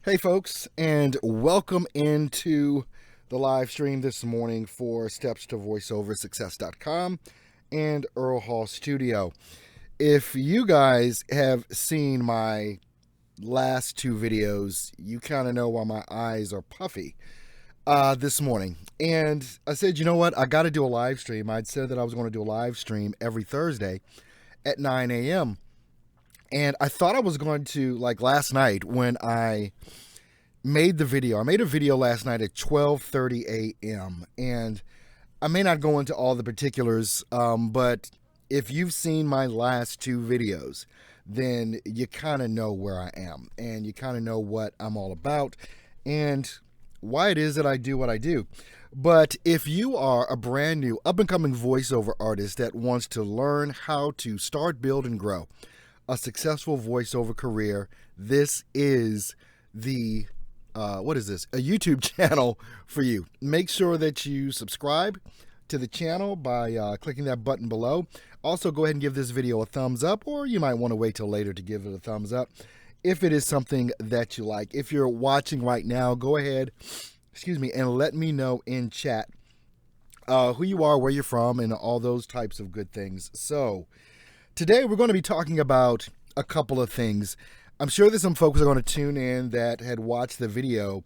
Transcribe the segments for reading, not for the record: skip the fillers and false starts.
Hey folks, and welcome into the live stream this morning for Steps to Voiceover Success.com and Earl Hall Studio. If you guys have seen my last two videos, you kind of know why my eyes are puffy this morning. And I said, you know what? I got to do a live stream. I'd said that I was going to do a live stream every Thursday at 9 a.m. And I thought I was going to, like last night when I made the video. I made a video last night at 12:30 a.m. and I may not go into all the particulars, but if you've seen my last two videos, then you kind of know where I am and you kind of know what I'm all about and why it is that I do what I do. But if you are a brand new up-and-coming voiceover artist that wants to learn how to start, build, and grow a successful voiceover career, this is the a YouTube channel for you. Make sure that you subscribe to the channel by clicking that button below. Also, go ahead and give this video a thumbs up, or you might want to wait till later to give it a thumbs up if it is something that you like. If you're watching right now, go ahead, and let me know in chat who you are, where you're from, and all those types of good things. So today we're going to be talking about a couple of things. I'm sure that some folks are going to tune in that had watched the video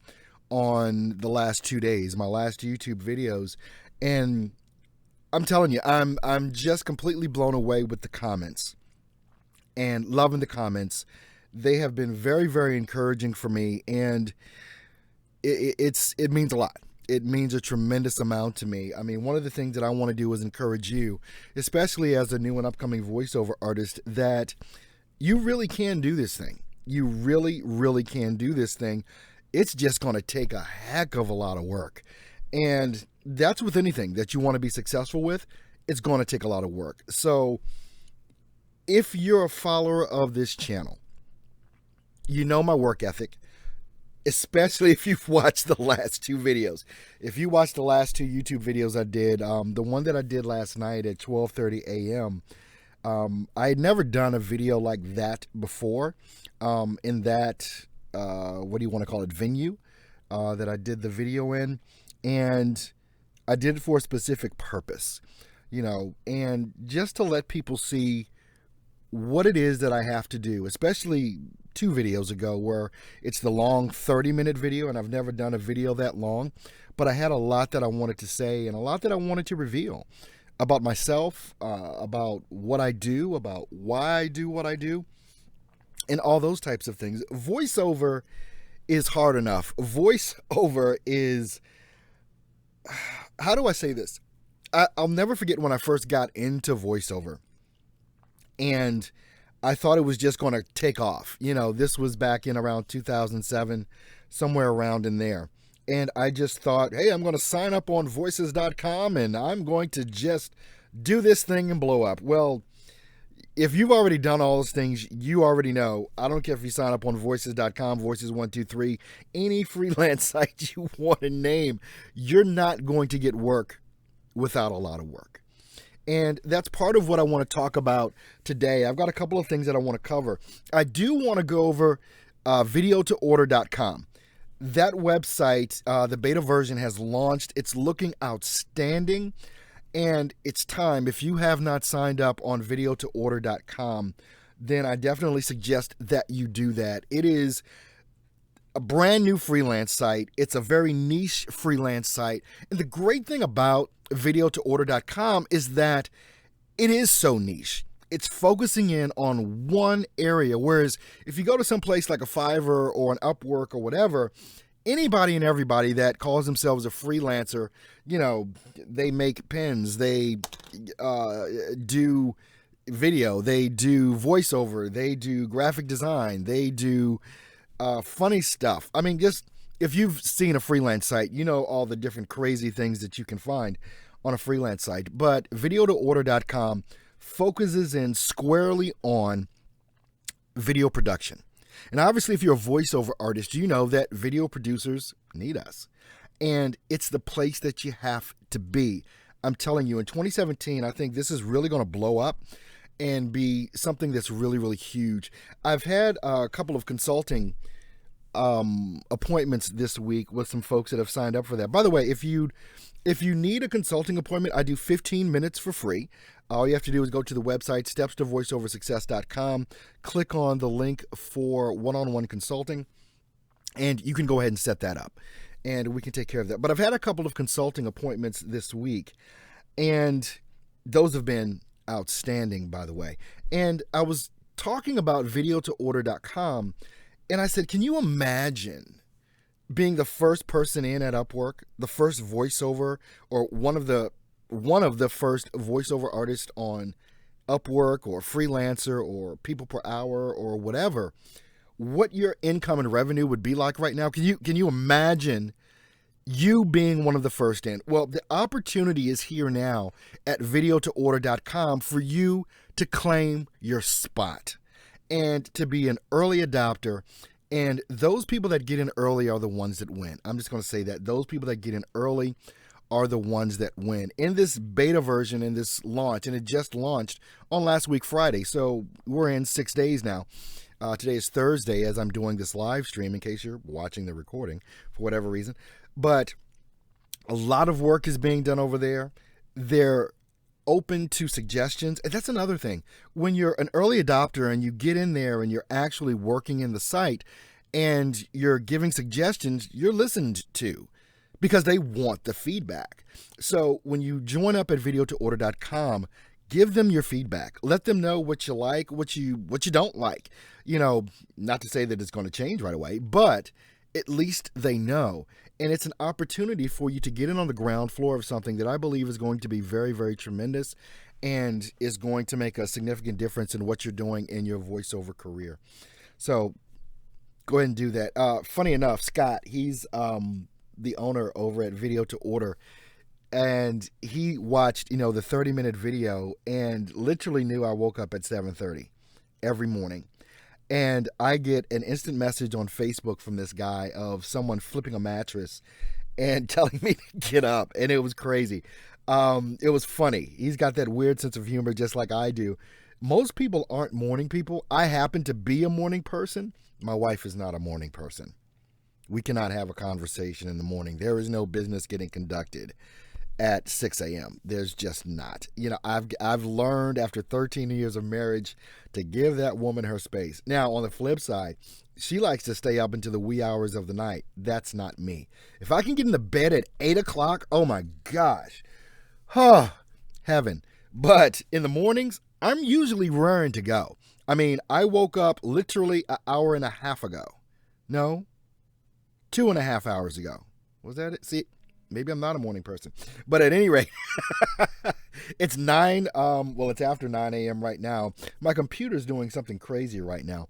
on the last 2 days, my last YouTube videos, and I'm telling you, I'm just completely blown away with the comments and loving the comments. They have been very, very encouraging for me, and it means a lot. It means a tremendous amount to me. I mean, one of the things that I want to do is encourage you, especially as a new and upcoming voiceover artist, that you really can do this thing. You really, really can do this thing. It's just going to take a heck of a lot of work. And that's with anything that you want to be successful with. It's going to take a lot of work. So if you're a follower of this channel, you know my work ethic, especially if you've watched the last two videos. If you watched the last two YouTube videos I did, the one that I did last night at 12:30 a.m., I had never done a video like that before, in that, what do you want to call it, venue that I did the video in. And I did it for a specific purpose, and just to let people see what it is that I have to do, especially two videos ago where it's the long 30-minute video, and I've never done a video that long, but I had a lot that I wanted to say and a lot that I wanted to reveal about myself, about what I do, about why I do what I do, and all those types of things. Voiceover is hard enough. Voiceover is, how do I say this? I'll never forget when I first got into voiceover, and I thought it was just going to take off. This was back in around 2007, somewhere around in there. And I just thought, hey, I'm going to sign up on voices.com and I'm going to just do this thing and blow up. Well, if you've already done all those things, you already know. I don't care if you sign up on voices.com, Voices123, any freelance site you want to name, you're not going to get work without a lot of work. And that's part of what I want to talk about today. I've got a couple of things that I want to cover. I do want to go over videotoorder.com. That website, the beta version has launched. It's looking outstanding. And it's time. If you have not signed up on videotoorder.com, then I definitely suggest that you do that. It is a brand new freelance site. It's a very niche freelance site. And the great thing about videotoorder.com is that it is so niche. It's focusing in on one area, whereas if you go to some place like a Fiverr or an Upwork or whatever, anybody and everybody that calls themselves a freelancer, they make pens, they do video, they do voiceover, they do graphic design, they do funny stuff. I mean, just if you've seen a freelance site, you know all the different crazy things that you can find on a freelance site. But videotoorder.com focuses in squarely on video production. And obviously, if you're a voiceover artist, you know that video producers need us. And it's the place that you have to be. I'm telling you, in 2017, I think this is really going to blow up and be something that's really, really huge. I've had a couple of consulting appointments this week with some folks that have signed up for that. By the way, if you need a consulting appointment, I do 15 minutes for free. All you have to do is go to the website, stepstovoiceoversuccess.com, click on the link for one-on-one consulting, and you can go ahead and set that up, and we can take care of that. But I've had a couple of consulting appointments this week, and those have been outstanding, by the way. And I was talking about videotoorder.com, and I said, can you imagine being the first person in at Upwork, the first voiceover, or one of the first voiceover artists on Upwork or Freelancer or People Per Hour or whatever, what your income and revenue would be like right now? Can you imagine you being one of the first in? Well, the opportunity is here now at videotoorder.com for you to claim your spot and to be an early adopter. And those people that get in early are the ones that win. I'm just going to say that. Those people that get in early are the ones that win. In this beta version, in this launch, and it just launched on last week, Friday. So we're in 6 days now. Today is Thursday as I'm doing this live stream, in case you're watching the recording for whatever reason. But a lot of work is being done over there. They're open to suggestions. And that's another thing. When you're an early adopter and you get in there and you're actually working in the site and you're giving suggestions, you're listened to because they want the feedback. So when you join up at videotoorder.com, give them your feedback. Let them know what you like, what you don't like. You know, not to say that it's going to change right away, but at least they know. And it's an opportunity for you to get in on the ground floor of something that I believe is going to be very, very tremendous and is going to make a significant difference in what you're doing in your voiceover career. So go ahead and do that. Funny enough, Scott, he's the owner over at Video to Order, and he watched, the 30-minute video and literally knew I woke up at 7:30 every morning. And I get an instant message on Facebook from this guy of someone flipping a mattress and telling me to get up. And it was crazy. It was funny. He's got that weird sense of humor just like I do. Most people aren't morning people. I happen to be a morning person. My wife is not a morning person. We cannot have a conversation in the morning. There is no business getting conducted at 6 a.m. There's just not. I've learned after 13 years of marriage to give that woman her space. Now, on the flip side, she likes to stay up into the wee hours of the night. That's not me. If I can get into bed at 8 o'clock, oh my gosh. Heaven. But in the mornings, I'm usually raring to go. I mean, I woke up literally an hour and a half ago. No, 2.5 hours ago. Was that it? See, maybe I'm not a morning person. But at any rate, it's 9. It's after 9 a.m. right now. My computer's doing something crazy right now,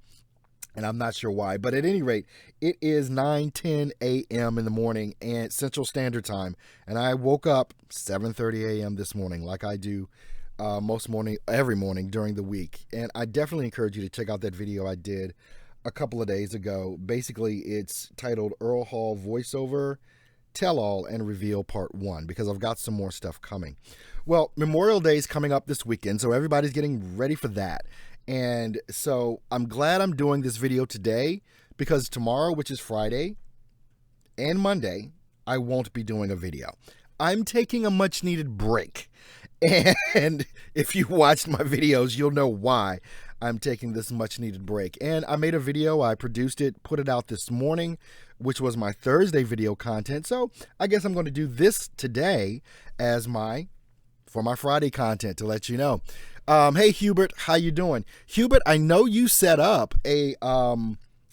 and I'm not sure why. But at any rate, it is 9:10 a.m. in the morning and Central Standard Time, and I woke up 7:30 a.m. this morning, like I do every morning during the week. And I definitely encourage you to check out that video I did a couple of days ago. Basically, it's titled Earl Hall Voiceover Tell All and Reveal Part 1, because I've got some more stuff coming. Well, Memorial Day is coming up this weekend, so everybody's getting ready for that. And so I'm glad I'm doing this video today, because tomorrow, which is Friday, and Monday, I won't be doing a video. I'm taking a much needed break. And if you watched my videos, you'll know why I'm taking this much needed break. And I made a video, I produced it, put it out this morning, which was my Thursday video content. So I guess I'm going to do this today as for my Friday content to let you know. Hey Hubert, how you doing? Hubert, I know you set up a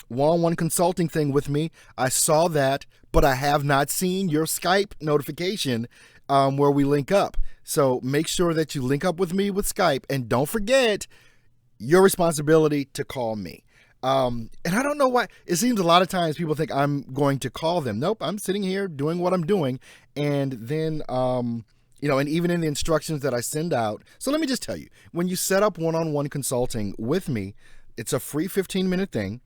one-on-one consulting thing with me. I saw that, but I have not seen your Skype notification where we link up. So make sure that you link up with me with Skype, and don't forget your responsibility to call me. And I don't know why. It seems a lot of times people think I'm going to call them. Nope, I'm sitting here doing what I'm doing. And then, and even in the instructions that I send out. So let me just tell you, when you set up one-on-one consulting with me, it's a free 15-minute thing.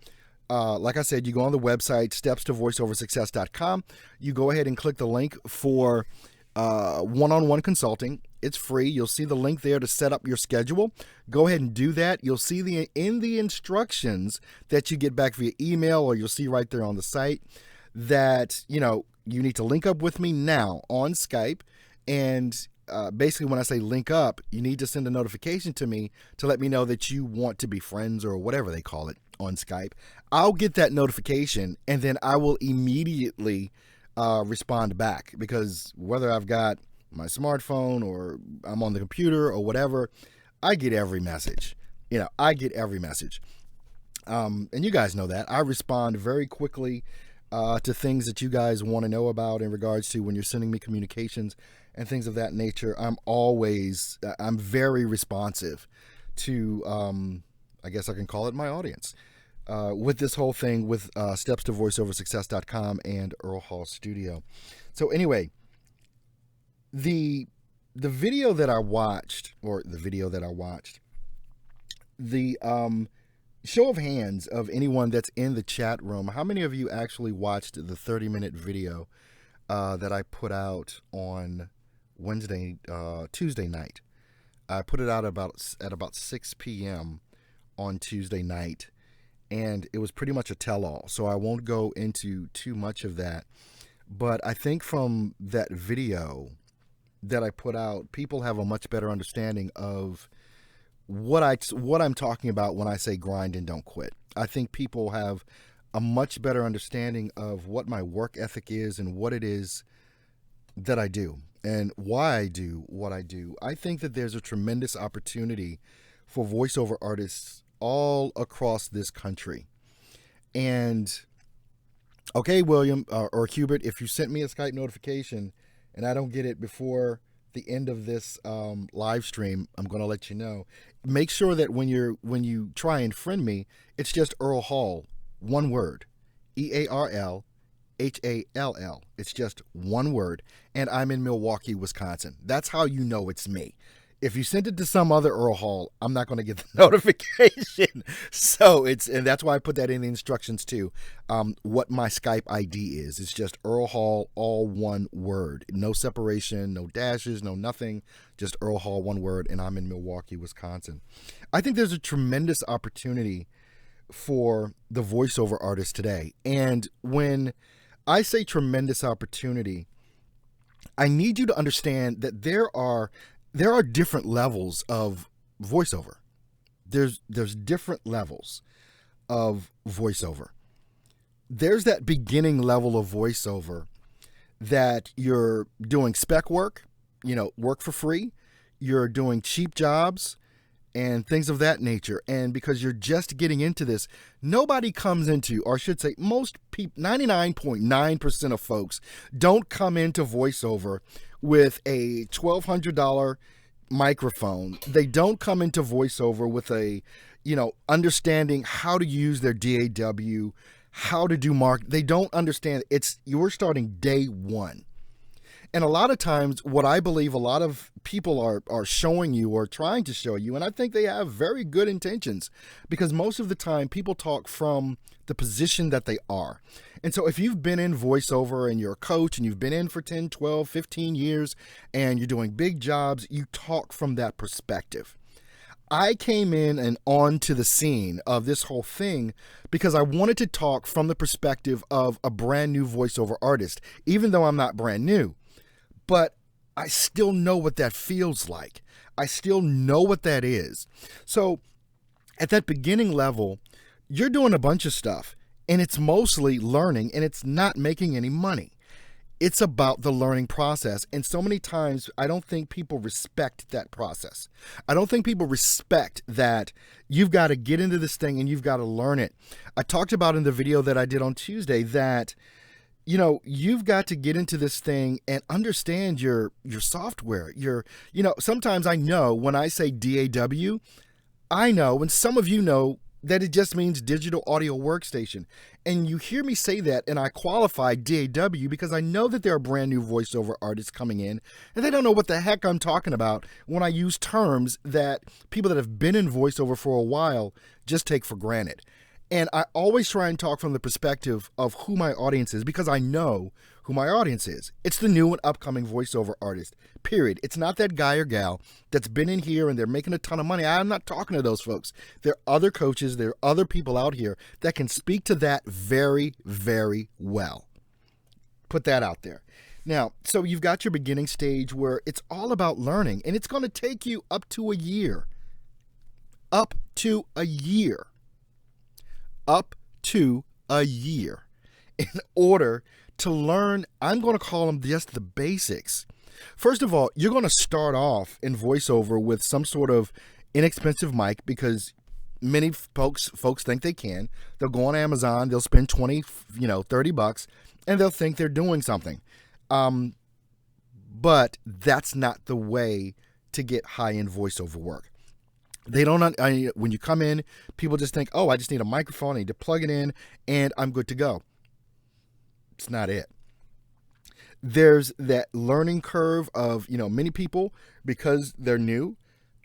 Like I said, you go on the website, stepstovoiceoversuccess.com. You go ahead and click the link for one-on-one consulting. It's free. You'll see the link there to set up your schedule. Go ahead and do that. You'll see in the instructions that you get back via email, or you'll see right there on the site that, you need to link up with me now on Skype. And basically, when I say link up, you need to send a notification to me to let me know that you want to be friends, or whatever they call it on Skype. I'll get that notification, and then I will immediately respond back, because whether I've got my smartphone or I'm on the computer or whatever, I get every message. I get every message. And you guys know that. I respond very quickly to things that you guys want to know about in regards to when you're sending me communications and things of that nature. I'm very responsive to, I guess I can call it my audience, with this whole thing with Steps to VoiceOverSuccess.com and Earl Hall Studio. So anyway, the video that I watched, the show of hands of anyone that's in the chat room, how many of you actually watched the 30-minute video that I put out on Tuesday night? I put it out at about 6 p.m. on Tuesday night, and it was pretty much a tell-all, so I won't go into too much of that. But I think from that video that I put out, people have a much better understanding of what I'm talking about when I say grind and don't quit. I think people have a much better understanding of what my work ethic is and what it is that I do and why I do what I do. I think that there's a tremendous opportunity for voiceover artists all across this country. And okay, William or Hubert, if you sent me a Skype notification and I don't get it before the end of this live stream, I'm going to let you know. Make sure that when you try and friend me, it's just Earl Hall, one word, EARLHALL. It's just one word, and I'm in Milwaukee, Wisconsin. That's how you know it's me. If you send it to some other Earl Hall, I'm not going to get the notification. And that's why I put that in the instructions too. What my Skype ID is. It's just Earl Hall, all one word. No separation, no dashes, no nothing. Just Earl Hall, one word, and I'm in Milwaukee, Wisconsin. I think there's a tremendous opportunity for the voiceover artist today. And when I say tremendous opportunity, I need you to understand that there are different levels of voiceover. There's different levels of voiceover. There's that beginning level of voiceover that you're doing spec work, work for free. You're doing cheap jobs and things of that nature. And because you're just getting into this, nobody comes into, or I should say most people, 99.9% of folks don't come into voiceover with a $1,200 microphone. They don't come into voiceover with a, understanding how to use their DAW, how to do they don't understand. You're starting day one. And a lot of times what I believe a lot of people are showing you or trying to show you, and I think they have very good intentions, because most of the time people talk from the position that they are. And so if you've been in voiceover and you're a coach and you've been in for 10, 12, 15 years and you're doing big jobs, you talk from that perspective. I came in and onto the scene of this whole thing because I wanted to talk from the perspective of a brand new voiceover artist, even though I'm not brand new. But I still know what that feels like. I still know what that is. So at that beginning level, you're doing a bunch of stuff, and it's mostly learning, and it's not making any money. It's about the learning process. And so many times, I don't think people respect that process. I don't think people respect that you've got to get into this thing and you've got to learn it. I talked about in the video that I did on Tuesday that you've got to get into this thing and understand your software. Sometimes I know when I say DAW, I know, and some of you know, that it just means digital audio workstation. And you hear me say that, and I qualify DAW because I know that there are brand new voiceover artists coming in, and they don't know what the heck I'm talking about when I use terms that people that have been in voiceover for a while just take for granted. And I always try and talk from the perspective of who my audience is, because I know who my audience is. It's the new and upcoming voiceover artist, period. It's not that guy or gal that's been in here and they're making a ton of money. I'm not talking to those folks. There are other coaches, there are other people out here that can speak to that very, very well. Put that out there. Now, so you've got your beginning stage where it's all about learning, and it's going to take you up to a year. Up to a year. Up to a year in order to learn, I'm going to call them just the basics. First of all, you're going to start off in voiceover with some sort of inexpensive mic, because many folks think they can. They'll go on Amazon, they'll spend $20, $30, and they'll think they're doing something. But that's not the way to get high-end voiceover work. They don't. When you come in, people just think, oh, I just need a microphone, I need to plug it in, and I'm good to go. It's not it. There's that learning curve of, many people, because they're new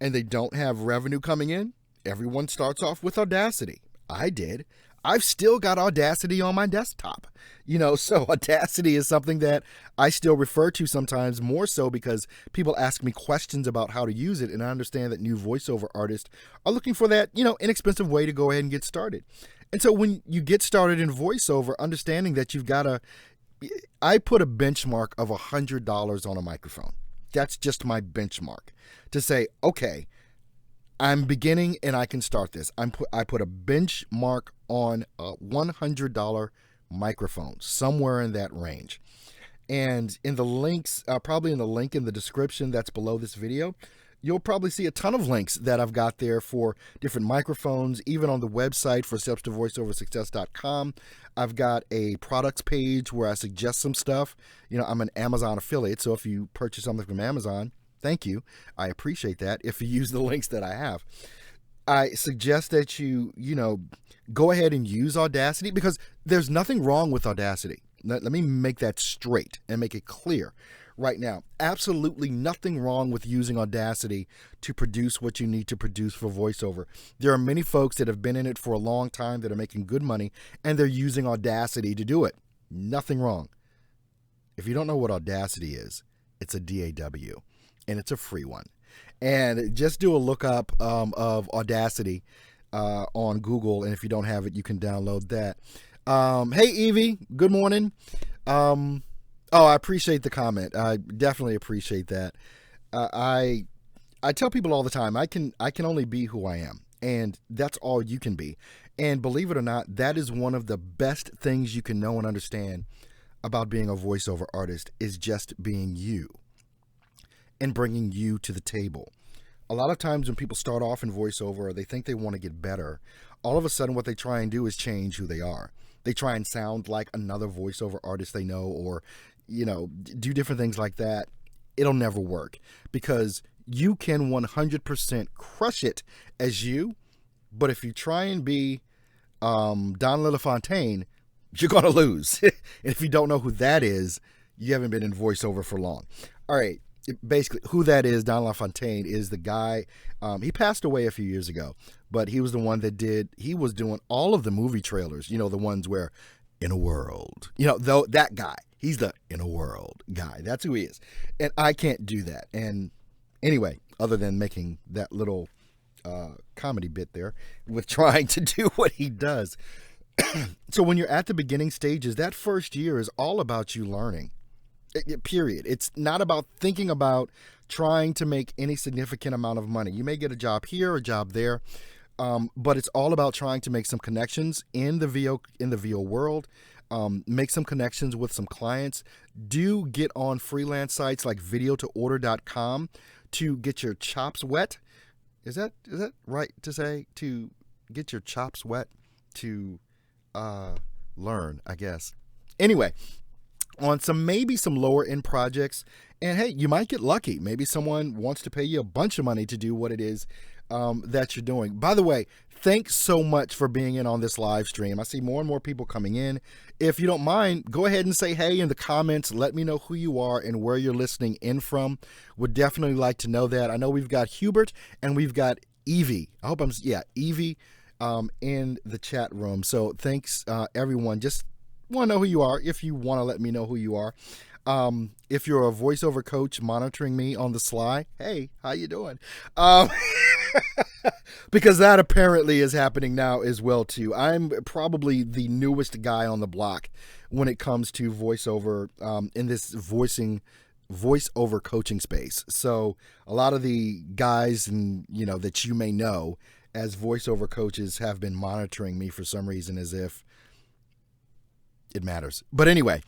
and they don't have revenue coming in, everyone starts off with Audacity. I did. I've still got Audacity on my desktop. So Audacity is something that I still refer to sometimes, more so because people ask me questions about how to use it, and I understand that new voiceover artists are looking for that, inexpensive way to go ahead and get started. And so when you get started in voiceover, understanding that I put a benchmark of $100 on a microphone. That's just my benchmark to say, okay, I'm beginning and I can start this. I put a benchmark on a $100 microphone, somewhere in that range. And in the links, probably in the link in the description that's below this video, you'll probably see a ton of links that I've got there for different microphones. Even on the website for stepstovoiceoversuccess.com, I've got a products page where I suggest some stuff. I'm an Amazon affiliate, so if you purchase something from Amazon, thank you. I appreciate that if you use the links that I have. I suggest that you go ahead and use Audacity, because there's nothing wrong with Audacity. Let me make that straight and make it clear right now. Absolutely nothing wrong with using Audacity to produce what you need to produce for voiceover. There are many folks that have been in it for a long time that are making good money, and they're using Audacity to do it. Nothing wrong. If you don't know what Audacity is, it's a DAW, and it's a free one. And just do a lookup of Audacity on Google, and if you don't have it, you can download that. Hey, Evie, good morning. Oh, I appreciate the comment. I definitely appreciate that. I tell people all the time, I can only be who I am, and that's all you can be. And believe it or not, that is one of the best things you can know and understand about being a voiceover artist, is just being you and bringing you to the table. A lot of times when people start off in voiceover, or they think they want to get better, all of a sudden what they try and do is change who they are. They try and sound like another voiceover artist they know, or do different things like that. It'll never work, because you can 100% crush it as you, but if you try and be Don LaFontaine, you're going to lose. And if you don't know who that is, you haven't been in voiceover for long. All right. Basically, who that is, Don LaFontaine, is the guy. He passed away a few years ago, but he was the one he was doing all of the movie trailers, the ones where, in a world, though, that guy, he's the in a world guy. That's who he is. And I can't do that. And anyway, other than making that little comedy bit there with trying to do what he does. So when you're at the beginning stages, that first year is all about you learning. Period. It's not about thinking about trying to make any significant amount of money. You may get a job here, a job there, but it's all about trying to make some connections in the VO world. Make some connections with some clients. Do get on freelance sites like videotoorder.com to get your chops wet. Is that right to say, to get your chops wet to learn, I guess. Anyway, on maybe some lower end projects, and hey, you might get lucky. Maybe someone wants to pay you a bunch of money to do what it is that you're doing. By the way, thanks so much for being in on this live stream. I see more and more people coming in. If you don't mind, go ahead and say hey in the comments. Let me know who you are and where you're listening in from. Would definitely like to know that. I know we've got Hubert and we've got Evie. I hope Evie. in the chat room. So thanks, everyone. Just want to know who you are. If you want to let me know who you are. If you're a voiceover coach monitoring me on the sly, hey, how you doing? Because that apparently is happening now as well too. I'm probably the newest guy on the block when it comes to voiceover in this voiceover coaching space. So a lot of the guys and that you may know as voiceover coaches have been monitoring me for some reason as if it matters. But anyway,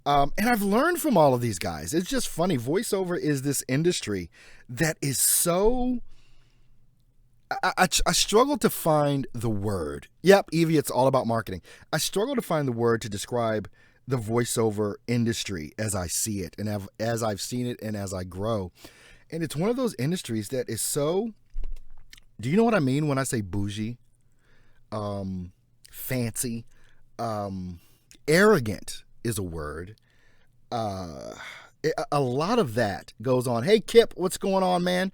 and I've learned from all of these guys. It's just funny. Voiceover is this industry that is so... I struggle to find the word. Yep, Evie, it's all about marketing. I struggle to find the word to describe the voiceover industry as I see it and as I've seen it and as I grow. And it's one of those industries that is so... Do you know what I mean when I say bougie? Fancy? Arrogant is a word. A lot of that goes on. Hey, Kip, what's going on, man?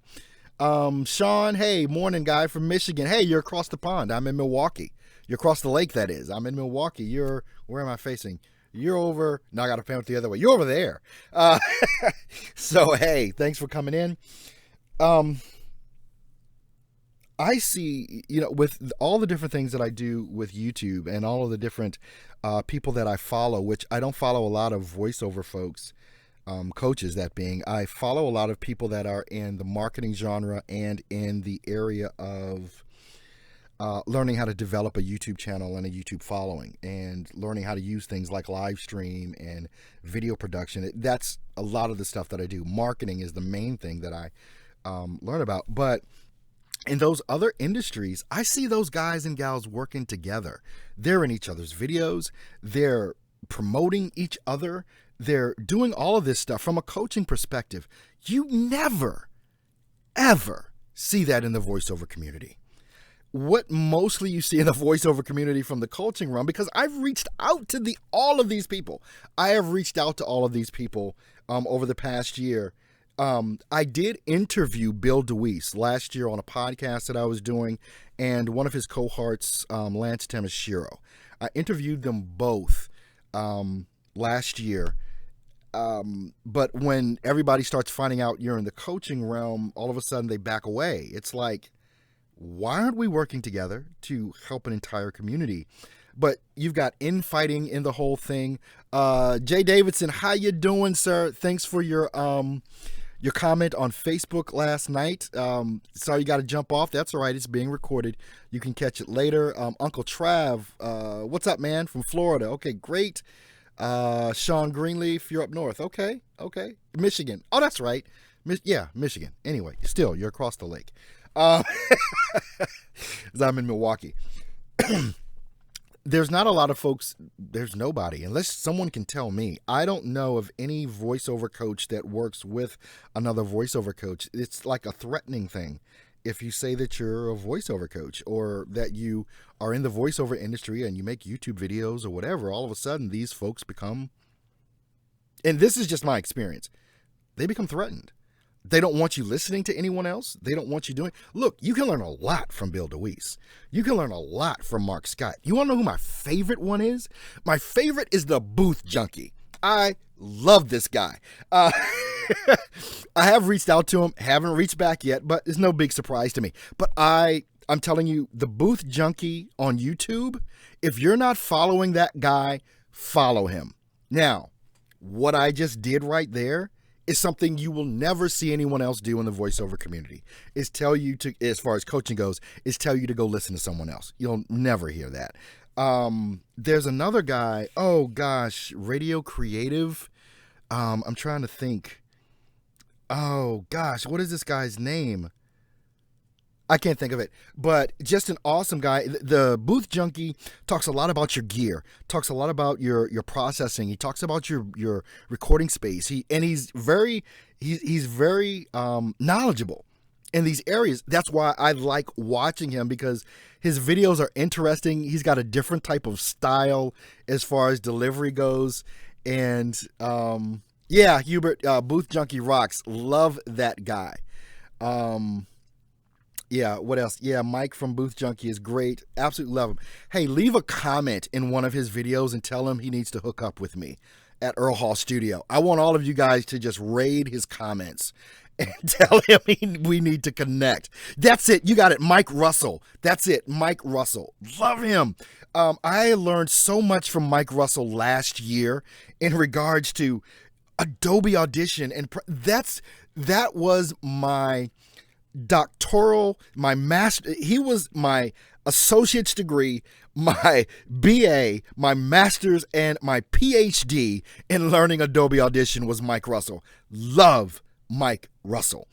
Sean, hey, morning guy from Michigan. Hey, you're across the pond. I'm in Milwaukee. You're across the lake, that is. I'm in Milwaukee. Where am I facing? You're over. No, I got to pan it the other way. You're over there. So, hey, thanks for coming in. I see, with all the different things that I do with YouTube and all of the different people that I follow, which I don't follow a lot of voiceover folks, coaches, that being, I follow a lot of people that are in the marketing genre and in the area of learning how to develop a YouTube channel and a YouTube following and learning how to use things like live stream and video production. That's a lot of the stuff that I do. Marketing is the main thing that I learn about. But in those other industries, I see those guys and gals working together. They're in each other's videos. They're promoting each other. They're doing all of this stuff from a coaching perspective. You never, ever see that in the voiceover community. What mostly you see in the voiceover community from the coaching realm, because I've reached out to all of these people. I have reached out to all of these people over the past year. I did interview Bill DeWeese last year on a podcast that I was doing, and one of his cohorts, Lance Tamashiro. I interviewed them both last year. But when everybody starts finding out you're in the coaching realm, all of a sudden they back away. It's like, why aren't we working together to help an entire community? But you've got infighting in the whole thing. Jay Davidson, how you doing, sir? Thanks for your comment on Facebook last night. Sorry you got to jump off. That's all right. It's being recorded. You can catch it later. Uncle Trav, what's up, man? From Florida. Okay, great. Sean Greenleaf, you're up north. Okay. Michigan. Oh, that's right. Michigan. Anyway, still, you're across the lake. 'Cause I'm in Milwaukee. There's not a lot of folks, there's nobody, unless someone can tell me. I don't know of any voiceover coach that works with another voiceover coach. It's like a threatening thing. If you say that you're a voiceover coach or that you are in the voiceover industry and you make YouTube videos or whatever, all of a sudden these folks become, and this is just my experience, they become threatened. They don't want you listening to anyone else. They don't want you doing... Look, you can learn a lot from Bill DeWeese. You can learn a lot from Mark Scott. You want to know who my favorite one is? My favorite is the Booth Junkie. I love this guy. I have reached out to him, haven't reached back yet, but it's no big surprise to me. But I'm telling you, the Booth Junkie on YouTube, if you're not following that guy, follow him. Now, what I just did right there is something you will never see anyone else do in the voiceover community. Is tell you to, as far as coaching goes, is tell you to go listen to someone else. You'll never hear that. There's another guy, oh gosh, Radio Creative. I'm trying to think. Oh gosh, what is this guy's name? I can't think of it, but just an awesome guy. The Booth Junkie talks a lot about your gear, talks a lot about your processing. He talks about your recording space. He's very knowledgeable in these areas. That's why I like watching him, because his videos are interesting. He's got a different type of style as far as delivery goes. And yeah, Hubert, Booth Junkie rocks. Love that guy. Yeah, what else? Yeah, Mike from Booth Junkie is great. Absolutely love him. Hey, leave a comment in one of his videos and tell him he needs to hook up with me at Earl Hall Studio. I want all of you guys to just raid his comments and tell him we need to connect. That's it. You got it. Mike Russell. That's it. Mike Russell. Love him. I learned so much from Mike Russell last year in regards to Adobe Audition. And that was my doctoral, my master. He was my associate's degree, my BA, my master's, and my PhD in learning Adobe Audition was Mike Russell. Love Mike Russell.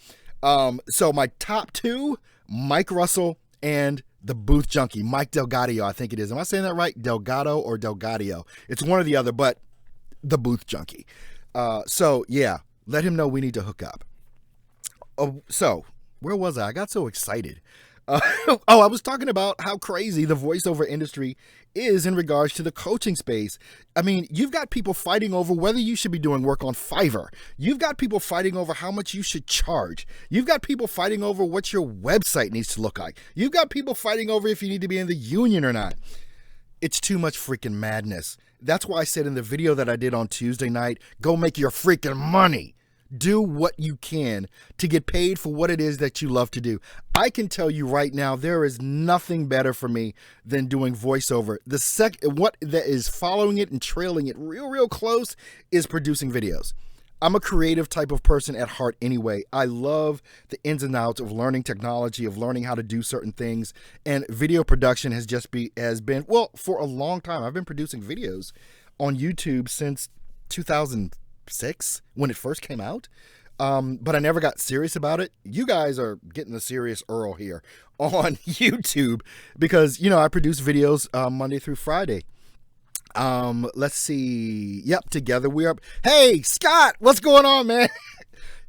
So my top two, Mike Russell and the Booth Junkie, Mike Delgadio, I think it is. Am I saying that right? Delgado or Delgadio? It's one or the other, but the Booth Junkie. So yeah, let him know we need to hook up. So where was I? I got so excited. I was talking about how crazy the voiceover industry is in regards to the coaching space. I mean, you've got people fighting over whether you should be doing work on Fiverr. You've got people fighting over how much you should charge. You've got people fighting over what your website needs to look like. You've got people fighting over if you need to be in the union or not. It's too much freaking madness. That's why I said in the video that I did on Tuesday night, go make your freaking money. Do what you can to get paid for what it is that you love to do. I can tell you right now, there is nothing better for me than doing voiceover. What that is following it and trailing it real close is producing videos. I'm a creative type of person at heart anyway. I love the ins and outs of learning technology, of learning how to do certain things. And video production has been, well, for a long time. I've been producing videos on YouTube since 2006 when it first came out. But I never got serious about it. You guys are getting the serious Earl here on YouTube because, I produce videos Monday through Friday. Let's see. Yep, together we are. Hey, Scott, what's going on, man?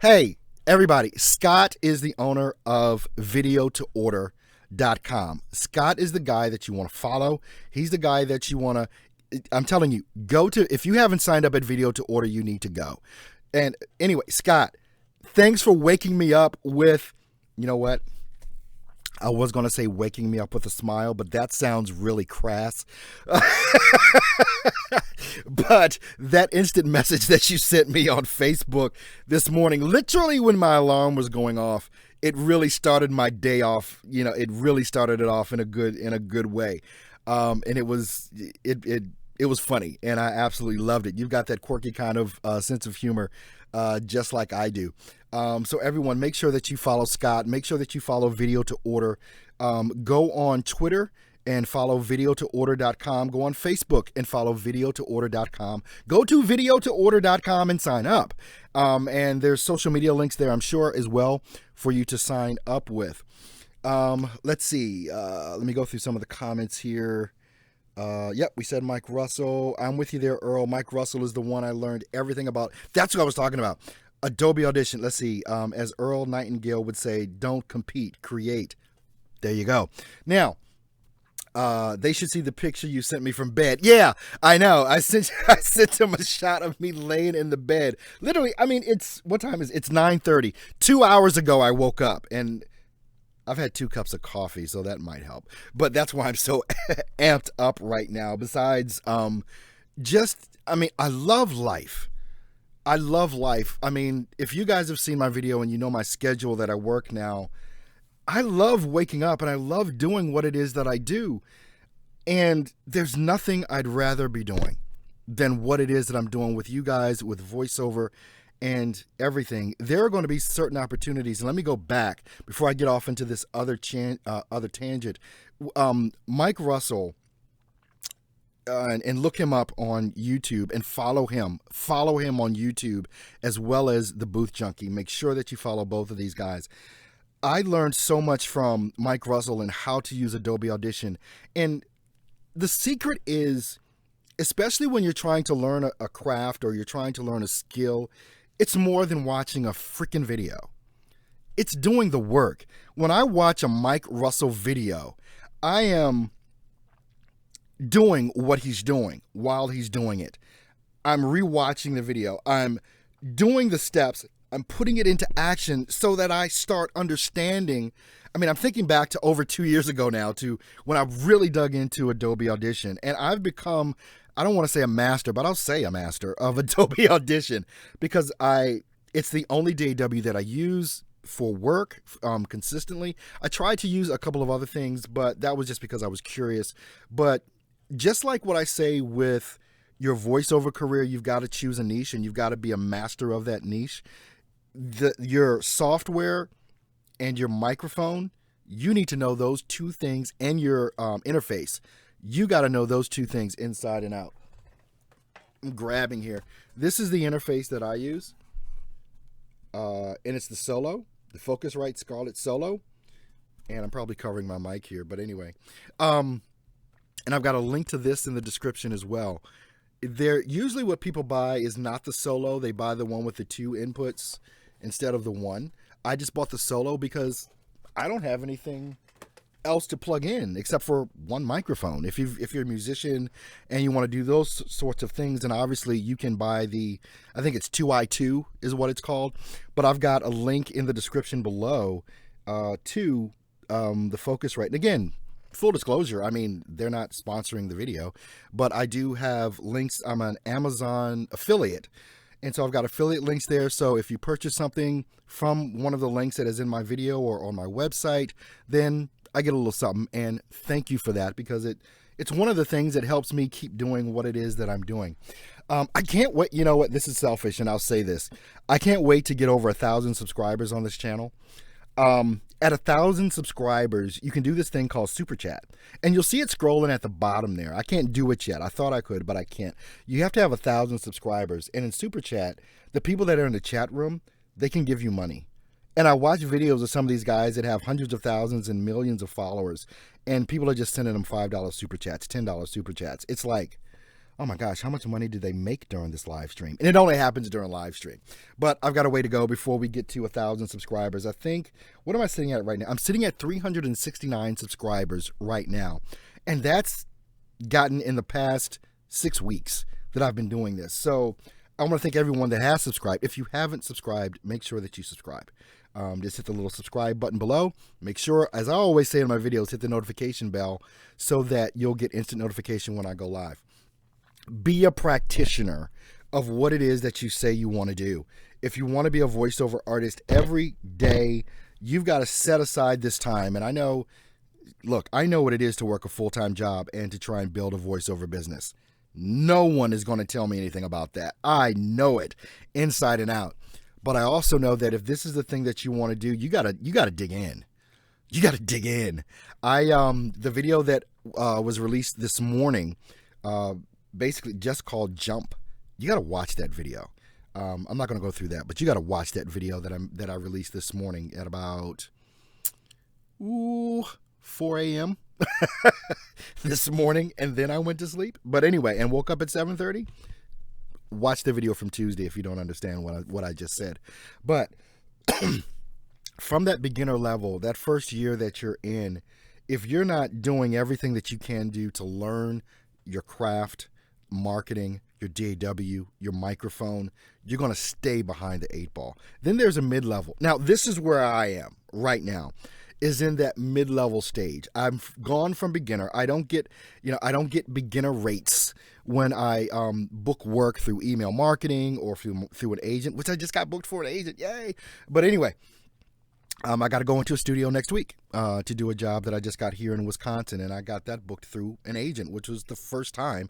Hey, everybody. Scott is the owner of videotoorder.com. Scott is the guy that you want to follow. He's the guy that you want to, I'm telling you, if you haven't signed up at Video to Order, you need to go. And anyway, Scott, thanks for waking me up with, you know what? I was going to say waking me up with a smile, but that sounds really crass. But that instant message that you sent me on Facebook this morning, literally when my alarm was going off, it really started my day off. It really started it off in a good way. And it was funny, and I absolutely loved it. You've got that quirky kind of sense of humor, just like I do. So everyone, make sure that you follow Scott. Make sure that you follow Video to Order. Go on Twitter and follow videotoorder.com. Go on Facebook and follow videotoorder.com. Go to videotoorder.com and sign up. And there's social media links there, I'm sure, as well for you to sign up with. Let's see. Let me go through some of the comments here. Yep, we said Mike Russell. I'm with you there, Earl. Mike Russell is the one I learned everything about. That's what I was talking about. Adobe Audition. Let's see. As Earl Nightingale would say, don't compete, create. There you go. Now, they should see the picture you sent me from bed. Yeah, I know. I sent him a shot of me laying in the bed. Literally, I mean, what time is it? It's 9:30. 2 hours ago, I woke up, and I've had 2 cups of coffee, so that might help. But that's why I'm so amped up right now. Besides, I love life. I love life. I mean, if you guys have seen my video and you know my schedule that I work now, I love waking up and I love doing what it is that I do. And there's nothing I'd rather be doing than what it is that I'm doing with you guys, with voiceover and everything. There are going to be certain opportunities. And let me go back before I get off into this other tangent. Mike Russell, and look him up on YouTube and follow him on YouTube as well as the Booth Junkie. Make sure that you follow both of these guys. I learned so much from Mike Russell and how to use Adobe Audition. And the secret is, especially when you're trying to learn a craft or you're trying to learn a skill, it's more than watching a freaking video. It's doing the work. When I watch a Mike Russell video, I am doing what he's doing while he's doing it. I'm rewatching the video. I'm doing the steps. I'm putting it into action so that I start understanding. I mean, I'm thinking back to over 2 years ago now to when I really dug into Adobe Audition, and I've become, I don't want to say a master, but I'll say a master of Adobe Audition because it's the only DAW that I use for work consistently. I tried to use a couple of other things, but that was just because I was curious. But just like what I say with your voiceover career, you've got to choose a niche and you've got to be a master of that niche. Your software and your microphone, you need to know those two things, and your interface. You got to know those two things inside and out. I'm grabbing here. This is the interface that I use. And it's the Solo, the Focusrite Scarlett Solo. And I'm probably covering my mic here, but anyway. And I've got a link to this in the description as well. Usually what people buy is not the Solo. They buy the one with the 2 inputs instead of the 1. I just bought the Solo because I don't have anything else to plug in except for one microphone. If you're a musician and you want to do those sorts of things, then obviously you can buy I think it's 2i2 is what it's called, but I've got a link in the description below to the Focusrite. And again, full disclosure, I mean, they're not sponsoring the video, but I do have links. I'm an Amazon affiliate, and so I've got affiliate links there. So if you purchase something from one of the links that is in my video or on my website, then I get a little something, and thank you for that, because it's one of the things that helps me keep doing what it is that I'm doing. I can't wait. You know what? This is selfish, and I'll say this. I can't wait to get over 1,000 subscribers on this channel. At 1,000 subscribers, you can do this thing called Super Chat, and you'll see it scrolling at the bottom there. I can't do it yet. I thought I could, but I can't. You have to have 1,000 subscribers, and in Super Chat, the people that are in the chat room, they can give you money. And I watch videos of some of these guys that have hundreds of thousands and millions of followers, and people are just sending them $5 Super Chats, $10 Super Chats. It's like, oh my gosh, how much money did they make during this live stream? And it only happens during live stream. But I've got a way to go before we get to 1,000 subscribers. I think, what am I sitting at right now? I'm sitting at 369 subscribers right now. And that's gotten in the past 6 weeks that I've been doing this. So I want to thank everyone that has subscribed. If you haven't subscribed, make sure that you subscribe. Just hit the little subscribe button below. Make sure, as I always say in my videos, hit the notification bell so that you'll get instant notification when I go live. Be a practitioner of what it is that you say you want to do. If you want to be a voiceover artist every day, you've got to set aside this time. And I know what it is to work a full-time job and to try and build a voiceover business. No one is going to tell me anything about that. I know it inside and out. But I also know that if this is the thing that you want to do, you gotta dig in. You gotta dig in. The video that was released this morning, basically just called Jump. You gotta watch that video. I'm not gonna go through that, but you gotta watch that video that I released this morning at about 4 a.m. this morning, and then I went to sleep. But anyway, and woke up at 7:30. Watch the video from Tuesday if you don't understand what I just said. But from that beginner level, that first year that you're in, if you're not doing everything that you can do to learn your craft, marketing, your DAW, your microphone, you're going to stay behind the 8 ball. Then there's a mid-level. Now, this is where I am right now, is in that mid-level stage. I've gone from beginner. I don't get beginner rates when I book work through email marketing or through an agent, which I just got booked for an agent. Yay. But anyway, I got to go into a studio next week to do a job that I just got here in Wisconsin, and I got that booked through an agent, which was the first time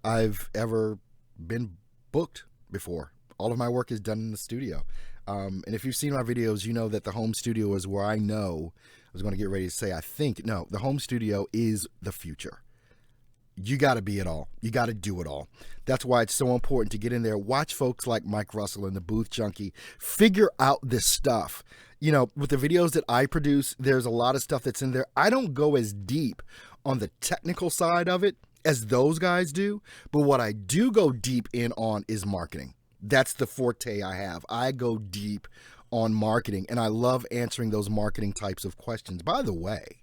I've ever been booked before. All of my work is done in the studio. And if you've seen my videos, you know that the home studio is where I was going to get ready to say, the home studio is the future. You got to be it all. You got to do it all. That's why it's so important to get in there. Watch folks like Mike Russell and the Booth Junkie figure out this stuff. With the videos that I produce, there's a lot of stuff that's in there. I don't go as deep on the technical side of it as those guys do, but what I do go deep in on is marketing. That's the forte I have. I go deep on marketing, and I love answering those marketing types of questions. By the way,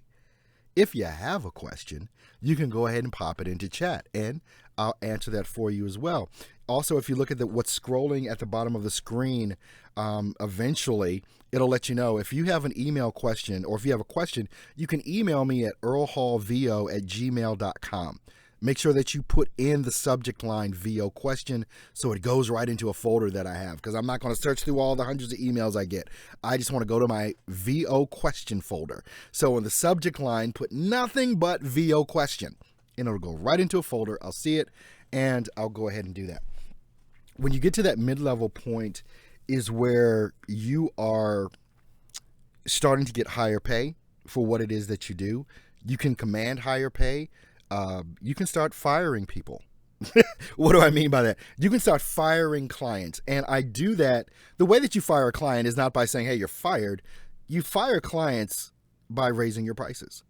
if you have a question, you can go ahead and pop it into chat, and I'll answer that for you as well. also, if you look at what's scrolling at the bottom of the screen, eventually it'll let you know if you have an email question, or if you have a question, you can email me at earlhallvo@gmail.com. Make sure that you put in the subject line VO question so it goes right into a folder that I have, because I'm not going to search through all the hundreds of emails I get. I just want to go to my VO question folder. So in the subject line, put nothing but VO question, and it'll go right into a folder. I'll see it, and I'll go ahead and do that. When you get to that mid-level point is where you are starting to get higher pay for what it is that you do. You can command higher pay. You can start firing people. What do I mean by that? You can start firing clients. And I do that. The way that you fire a client is not by saying, hey, you're fired. You fire clients by raising your prices.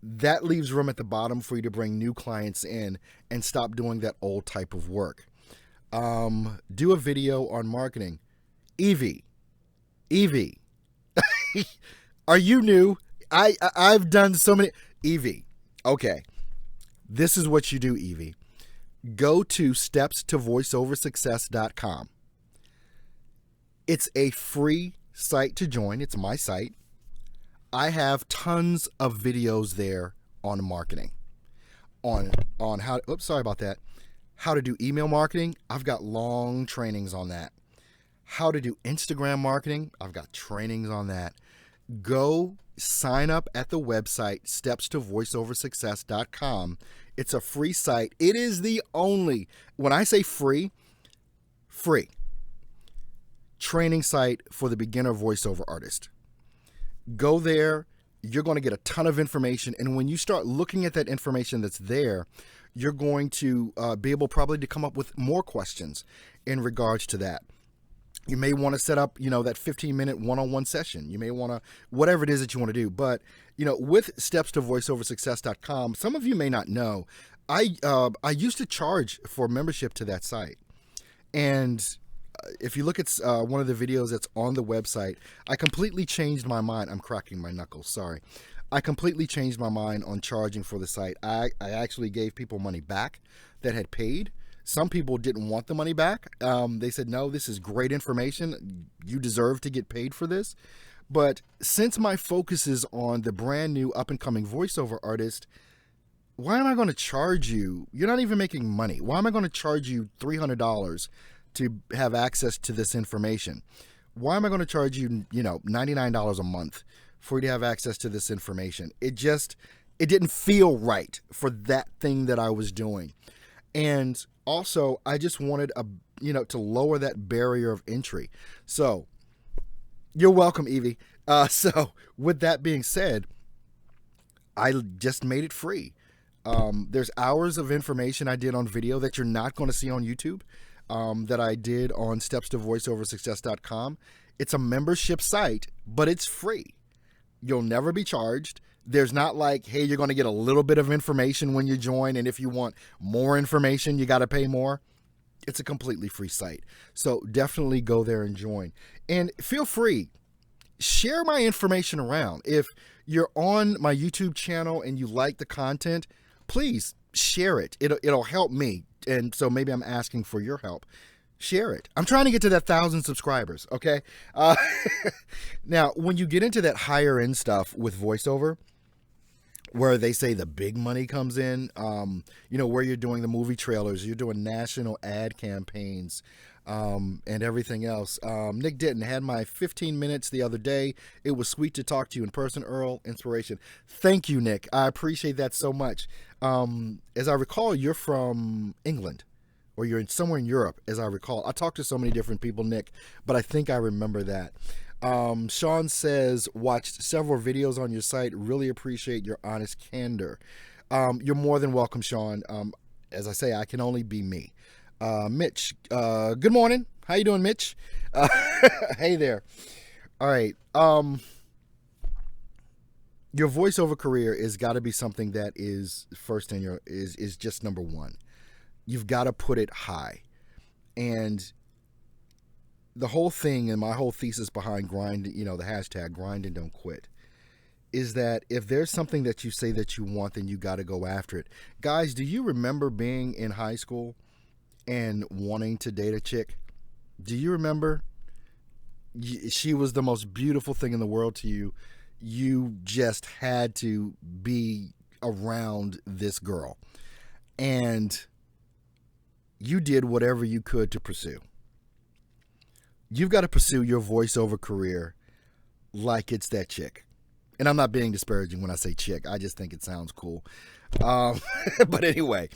That leaves room at the bottom for you to bring new clients in and stop doing that old type of work. Do a video on marketing. Evie, are you new? I've done so many. Evie, okay. This is what you do, Evie. Go to stepstovoiceoversuccess.com. It's a free site to join. It's my site. I have tons of videos there on marketing. On how, sorry about that. How to do email marketing. I've got long trainings on that. How to do Instagram marketing. I've got trainings on that. Go sign up at the website stepstovoiceoversuccess.com. It's a free site. It is the only, when I say free training site for the beginner voiceover artist. Go there. You're going to get a ton of information. And when you start looking at that information that's there, you're going to be able probably to come up with more questions in regards to that. You may want to set up, that 15-minute one-on-one session. You may want to, whatever it is that you want to do. But, with stepstovoiceoversuccess.com, some of you may not know, I used to charge for membership to that site. And if you look at one of the videos that's on the website, I completely changed my mind. I'm cracking my knuckles, sorry. I completely changed my mind on charging for the site. I actually gave people money back that had paid. Some people didn't want the money back. They said, no, this is great information. You deserve to get paid for this. But since my focus is on the brand new up-and-coming voiceover artist, why am I going to charge you? You're not even making money. Why am I going to charge you $300 to have access to this information? Why am I going to charge you, $99 a month for you to have access to this information? It didn't feel right for that thing that I was doing. And also, I just wanted to lower that barrier of entry. So, you're welcome, Evie. So, with that being said, I just made it free. There's hours of information I did on video that you're not going to see on YouTube, that I did on stepstovoiceoversuccess.com. It's a membership site, but it's free. You'll never be charged. There's not like, hey, you're going to get a little bit of information when you join, and if you want more information, you got to pay more. It's a completely free site. So definitely go there and join. And feel free, share my information around. If you're on my YouTube channel and you like the content, please share it. It'll help me. And so maybe I'm asking for your help. Share it. I'm trying to get to that 1,000 subscribers, okay? Now, when you get into that higher end stuff with voiceover, where they say the big money comes in, where you're doing the movie trailers, you're doing national ad campaigns, and everything else. Nick Denton had my 15 minutes the other day. It was sweet to talk to you in person, Earl. Inspiration. Thank you, Nick. I appreciate that so much. As I recall, you're from England, or you're somewhere in Europe, as I recall. I talked to so many different people, Nick, but I think I remember that. Sean says, watched several videos on your site. Really appreciate your honest candor. You're more than welcome, Sean. As I say, I can only be me. Mitch, good morning. How you doing, Mitch? Hey there. All right. Your voiceover career has got to be something that is first in your, is just number one. You've got to put it high. And the whole thing, and my whole thesis behind grind, the hashtag grind and don't quit, is that if there's something that you say that you want, then you got to go after it. Guys, do you remember being in high school and wanting to date a chick, do you remember? She was the most beautiful thing in the world to you. You just had to be around this girl. And you did whatever you could to pursue. You've got to pursue your voiceover career like it's that chick. And I'm not being disparaging when I say chick. I just think it sounds cool. But anyway,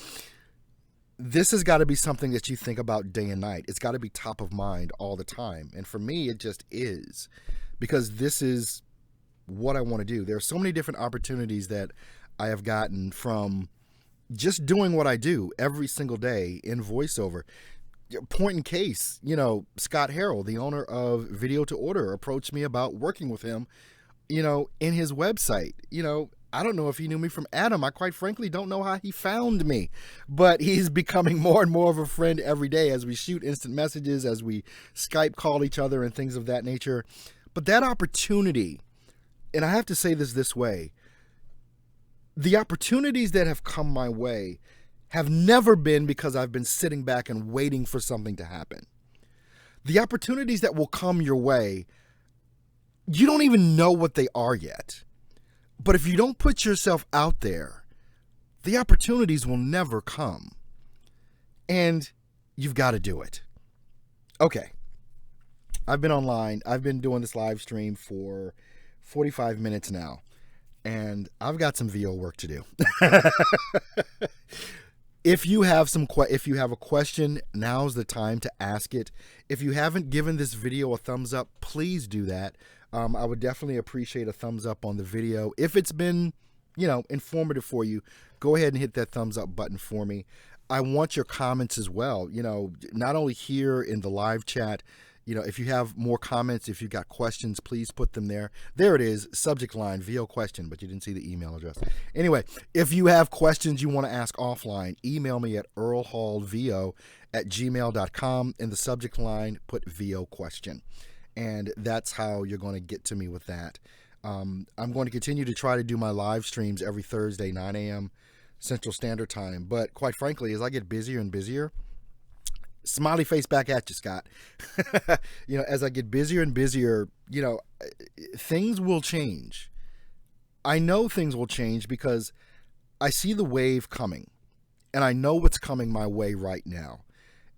this has got to be something that you think about day and night. It's got to be top of mind all the time. And for me, it just is, because this is what I want to do. There are so many different opportunities that I have gotten from just doing what I do every single day in voiceover. Point in case, Scott Harrell, the owner of Video to Order, approached me about working with him, in his website. I don't know if he knew me from Adam. I quite frankly don't know how he found me, but he's becoming more and more of a friend every day as we shoot instant messages, as we Skype call each other and things of that nature. But that opportunity, and I have to say this way, the opportunities that have come my way have never been because I've been sitting back and waiting for something to happen. The opportunities that will come your way, you don't even know what they are yet. But if you don't put yourself out there, the opportunities will never come. And you've got to do it. Okay. I've been online. I've been doing this live stream for 45 minutes now. And I've got some VO work to do. If you have a question, now's the time to ask it. If you haven't given this video a thumbs up, please do that. I would definitely appreciate a thumbs up on the video. If it's been, informative for you, go ahead and hit that thumbs up button for me. I want your comments as well. Not only here in the live chat, if you have more comments, if you've got questions, please put them there. There it is, subject line, VO question, but you didn't see the email address. Anyway, if you have questions you want to ask offline, email me at earlhallvo@gmail.com. In the subject line, put VO question. And that's how you're going to get to me with that. I'm going to continue to try to do my live streams every Thursday, 9 a.m. Central Standard Time. But quite frankly, as I get busier and busier, smiley face back at you, Scott. As I get busier and busier, things will change. I know things will change because I see the wave coming. And I know what's coming my way right now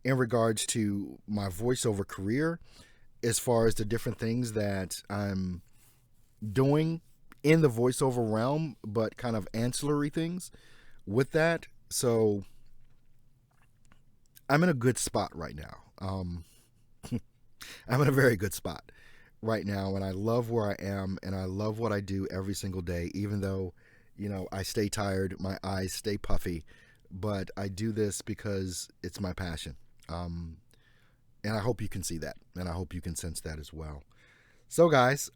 in regards to my voiceover career, as far as the different things that I'm doing in the voiceover realm, but kind of ancillary things with that. So I'm in a good spot right now. I'm in a very good spot right now, and I love where I am, and I love what I do every single day, even though, I stay tired, my eyes stay puffy, but I do this because it's my passion. And I hope you can see that, and I hope you can sense that as well. So guys,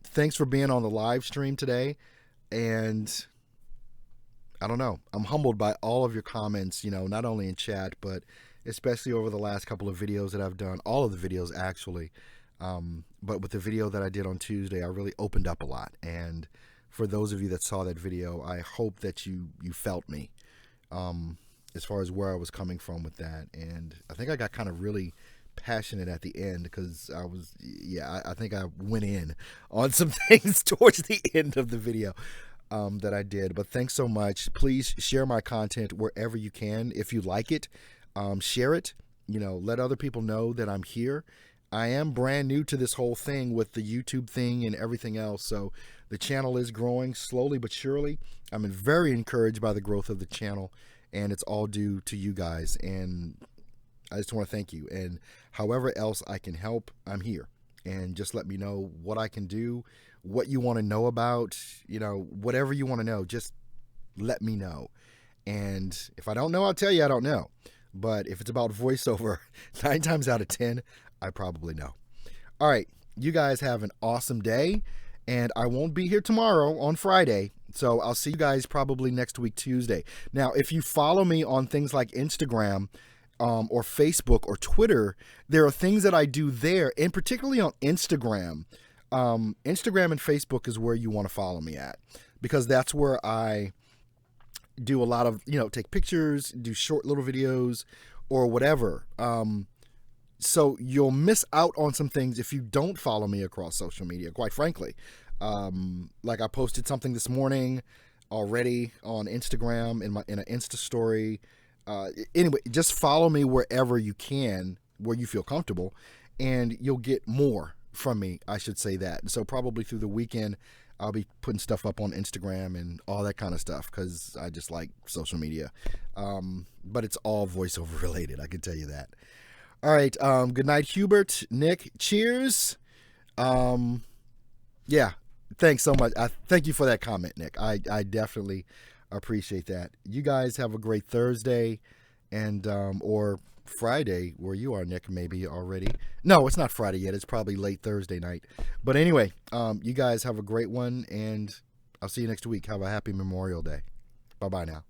thanks for being on the live stream today, and I don't know, I'm humbled by all of your comments, not only in chat, but especially over the last couple of videos that I've done, all of the videos actually, but with the video that I did on Tuesday, I really opened up a lot, and for those of you that saw that video, I hope that you felt me, as far as where I was coming from with that. And I think I got kind of really passionate at the end because I think I went in on some things towards the end of the video that I did. But thanks so much. Please share my content wherever you can. If you like it, share it, let other people know that I'm here. I am brand new to this whole thing with the YouTube thing and everything else. So the channel is growing slowly but surely. I'm very encouraged by the growth of the channel. And it's all due to you guys. And I just want to thank you. And however else I can help, I'm here. And just let me know what I can do, what you want to know about, whatever you want to know, just let me know. And if I don't know, I'll tell you I don't know. But if it's about voiceover, 9 times out of 10, I probably know. All right. You guys have an awesome day. And I won't be here tomorrow on Friday. So I'll see you guys probably next week, Tuesday. Now, if you follow me on things like Instagram or Facebook or Twitter, there are things that I do there, and particularly on Instagram. Instagram and Facebook is where you want to follow me at, because that's where I do a lot of, take pictures, do short little videos, or whatever. So you'll miss out on some things if you don't follow me across social media, quite frankly. Like I posted something this morning already on Instagram in an Insta story. Anyway, just follow me wherever you can, where you feel comfortable, and you'll get more from me, I should say that. So probably through the weekend, I'll be putting stuff up on Instagram and all that kind of stuff because I just like social media. But it's all voiceover related, I can tell you that. All right. Good night, Hubert. Nick, cheers. Yeah. Thanks so much. Thank you for that comment, Nick. I definitely appreciate that. You guys have a great Thursday and or Friday where you are, Nick, maybe already. No, it's not Friday yet. It's probably late Thursday night. But anyway, you guys have a great one, and I'll see you next week. Have a happy Memorial Day. Bye-bye now.